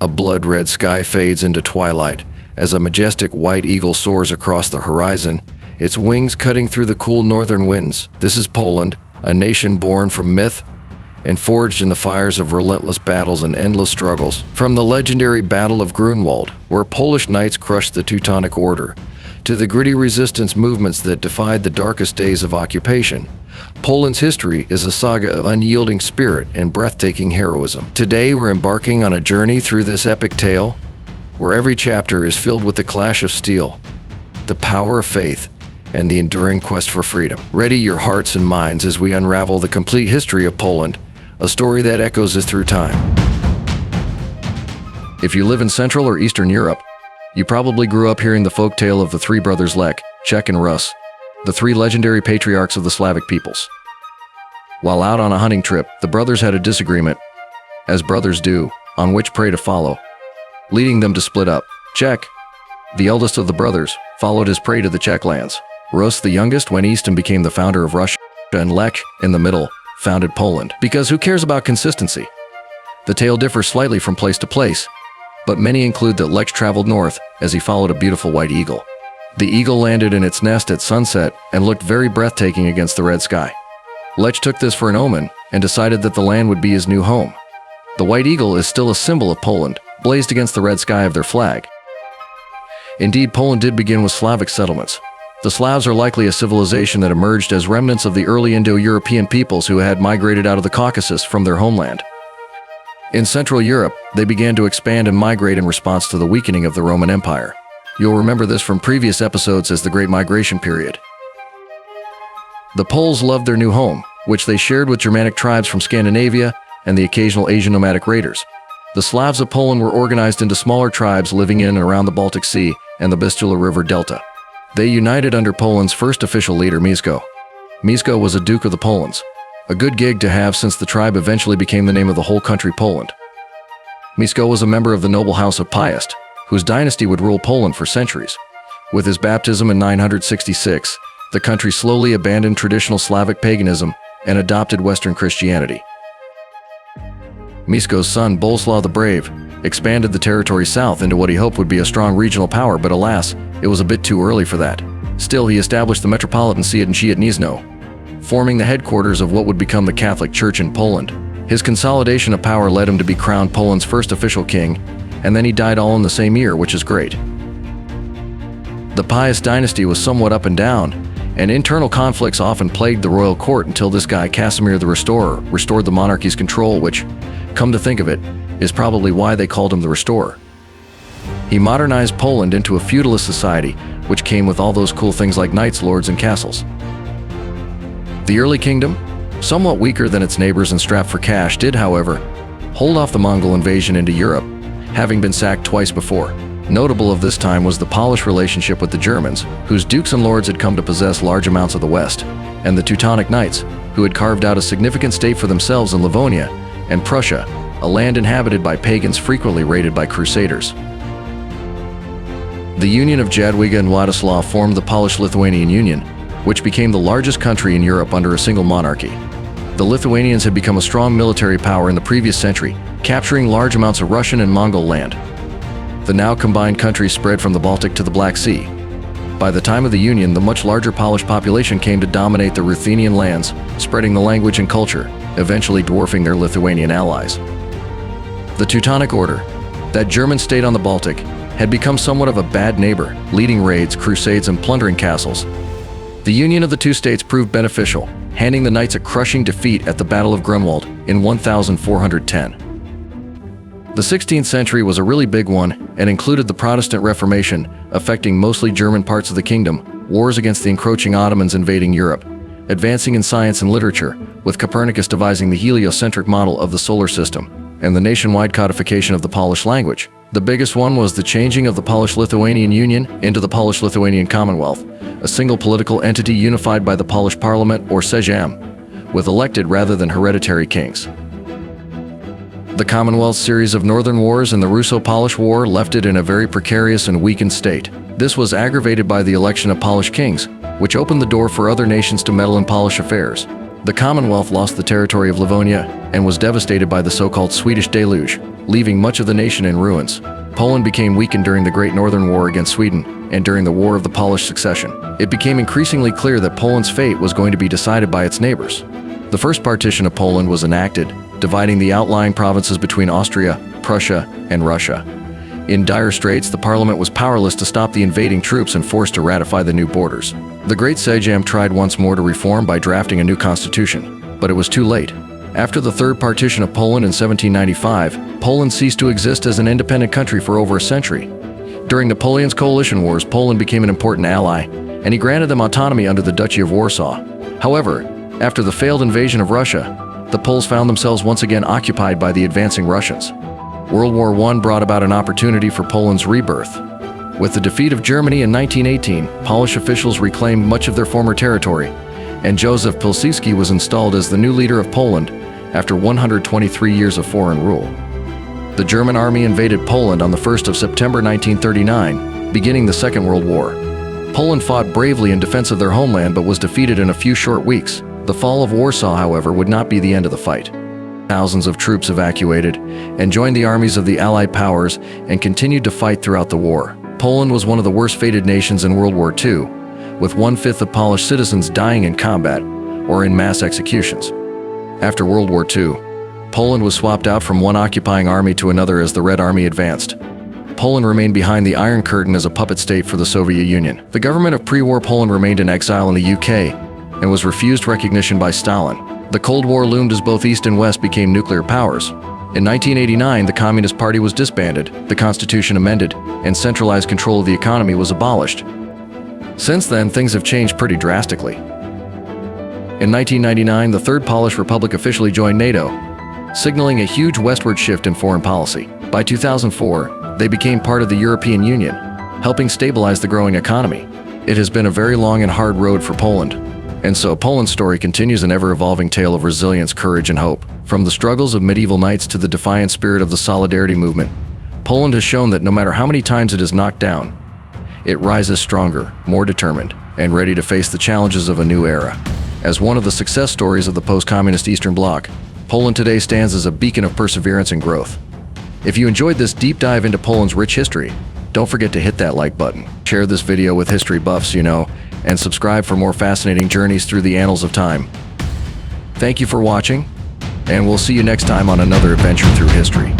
A blood-red sky fades into twilight as a majestic white eagle soars across the horizon, its wings cutting through the cool northern winds. This is Poland, a nation born from myth and forged in the fires of relentless battles and endless struggles. From the legendary Battle of Grunwald, where Polish knights crushed the Teutonic order, to the gritty resistance movements that defied the darkest days of occupation, Poland's history is a saga of unyielding spirit and breathtaking heroism. Today, we're embarking on a journey through this epic tale, where every chapter is filled with the clash of steel, the power of faith, and the enduring quest for freedom. Ready your hearts and minds as we unravel the complete history of Poland, a story that echoes us through time. If you live in Central or Eastern Europe, you probably grew up hearing the folktale of the three brothers Lech, Czech, and Rus, the three legendary patriarchs of the Slavic peoples. While out on a hunting trip, the brothers had a disagreement, as brothers do, on which prey to follow, leading them to split up. Czech, the eldest of the brothers, followed his prey to the Czech lands. Rus, the youngest, went east and became the founder of Russia, and Lech, in the middle, founded Poland. Because who cares about consistency? The tale differs slightly from place to place, but many include that Lech traveled north as he followed a beautiful white eagle. The eagle landed in its nest at sunset and looked very breathtaking against the red sky. Lech took this for an omen and decided that the land would be his new home. The white eagle is still a symbol of Poland, blazed against the red sky of their flag. Indeed, Poland did begin with Slavic settlements. The Slavs are likely a civilization that emerged as remnants of the early Indo-European peoples who had migrated out of the Caucasus from their homeland. In Central Europe, they began to expand and migrate in response to the weakening of the Roman Empire. You'll remember this from previous episodes as the Great Migration period. The Poles loved their new home, which they shared with Germanic tribes from Scandinavia and the occasional Asian nomadic raiders. The Slavs of Poland were organized into smaller tribes living in and around the Baltic Sea and the Vistula River Delta. They united under Poland's first official leader, Mieszko. Mieszko was a Duke of the Polands, a good gig to have since the tribe eventually became the name of the whole country Poland. Mieszko was a member of the noble house of Piast, whose dynasty would rule Poland for centuries. With his baptism in 966, the country slowly abandoned traditional Slavic paganism and adopted Western Christianity. Mieszko's son, Bolesław the Brave, expanded the territory south into what he hoped would be a strong regional power, but alas, it was a bit too early for that. Still, he established the Metropolitan See at Gniezno, forming the headquarters of what would become the Catholic Church in Poland. His consolidation of power led him to be crowned Poland's first official king, and then he died all in the same year, which is great. The Piast dynasty was somewhat up and down, and internal conflicts often plagued the royal court until this guy, Casimir the Restorer, restored the monarchy's control, which, come to think of it, is probably why they called him the Restorer. He modernized Poland into a feudalist society, which came with all those cool things like knights, lords, and castles. The early kingdom, somewhat weaker than its neighbors and strapped for cash, did, however, hold off the Mongol invasion into Europe, having been sacked twice before. Notable of this time was the Polish relationship with the Germans, whose dukes and lords had come to possess large amounts of the West, and the Teutonic knights, who had carved out a significant state for themselves in Livonia and Prussia, a land inhabited by pagans frequently raided by crusaders. The Union of Jadwiga and Władysław formed the Polish-Lithuanian Union, which became the largest country in Europe under a single monarchy. The Lithuanians had become a strong military power in the previous century, capturing large amounts of Russian and Mongol land. The now combined country spread from the Baltic to the Black Sea. By the time of the Union, the much larger Polish population came to dominate the Ruthenian lands, spreading the language and culture, eventually dwarfing their Lithuanian allies. The Teutonic Order, that German state on the Baltic, had become somewhat of a bad neighbor, leading raids, crusades, and plundering castles. The union of the two states proved beneficial, handing the knights a crushing defeat at the Battle of Grunwald in 1410. The 16th century was a really big one and included the Protestant Reformation, affecting mostly German parts of the kingdom, wars against the encroaching Ottomans invading Europe, advancing in science and literature, with Copernicus devising the heliocentric model of the solar system, and the nationwide codification of the Polish language. The biggest one was the changing of the Polish-Lithuanian Union into the Polish-Lithuanian Commonwealth, a single political entity unified by the Polish Parliament, or Sejm, with elected rather than hereditary kings. The Commonwealth's series of northern wars and the Russo-Polish War left it in a very precarious and weakened state. This was aggravated by the election of Polish kings, which opened the door for other nations to meddle in Polish affairs. The Commonwealth lost the territory of Livonia and was devastated by the so-called Swedish Deluge, leaving much of the nation in ruins. Poland became weakened during the Great Northern War against Sweden and during the War of the Polish Succession. It became increasingly clear that Poland's fate was going to be decided by its neighbors. The first partition of Poland was enacted, dividing the outlying provinces between Austria, Prussia, and Russia. In dire straits, the parliament was powerless to stop the invading troops and forced to ratify the new borders. The Great Sejm tried once more to reform by drafting a new constitution, but it was too late. After the third partition of Poland in 1795, Poland ceased to exist as an independent country for over a century. During Napoleon's coalition wars, Poland became an important ally, and he granted them autonomy under the Duchy of Warsaw. However, after the failed invasion of Russia, the Poles found themselves once again occupied by the advancing Russians. World War I brought about an opportunity for Poland's rebirth. With the defeat of Germany in 1918, Polish officials reclaimed much of their former territory, and Józef Pilsudski was installed as the new leader of Poland after 123 years of foreign rule. The German army invaded Poland on the 1st of September 1939, beginning the Second World War. Poland fought bravely in defense of their homeland but was defeated in a few short weeks. The fall of Warsaw, however, would not be the end of the fight. Thousands of troops evacuated and joined the armies of the Allied powers and continued to fight throughout the war. Poland was one of the worst fated nations in World War II, with 1/5 of Polish citizens dying in combat or in mass executions. After World War II, Poland was swapped out from one occupying army to another as the Red Army advanced. Poland remained behind the Iron Curtain as a puppet state for the Soviet Union. The government of pre-war Poland remained in exile in the UK and was refused recognition by Stalin. The Cold War loomed as both East and West became nuclear powers. In 1989, the Communist Party was disbanded, the Constitution amended, and centralized control of the economy was abolished. Since then, things have changed pretty drastically. In 1999, the Third Polish Republic officially joined NATO, signaling a huge westward shift in foreign policy. By 2004, they became part of the European Union, helping stabilize the growing economy. It has been a very long and hard road for Poland. And so Poland's story continues an ever-evolving tale of resilience, courage, and hope. From the struggles of medieval knights to the defiant spirit of the Solidarity movement, Poland has shown that no matter how many times it is knocked down, it rises stronger, more determined, and ready to face the challenges of a new era. As one of the success stories of the post-communist Eastern Bloc, Poland today stands as a beacon of perseverance and growth. If you enjoyed this deep dive into Poland's rich history, don't forget to hit that like button. Share this video with history buffs you know, and subscribe for more fascinating journeys through the annals of time. Thank you for watching, and we'll see you next time on another adventure through history.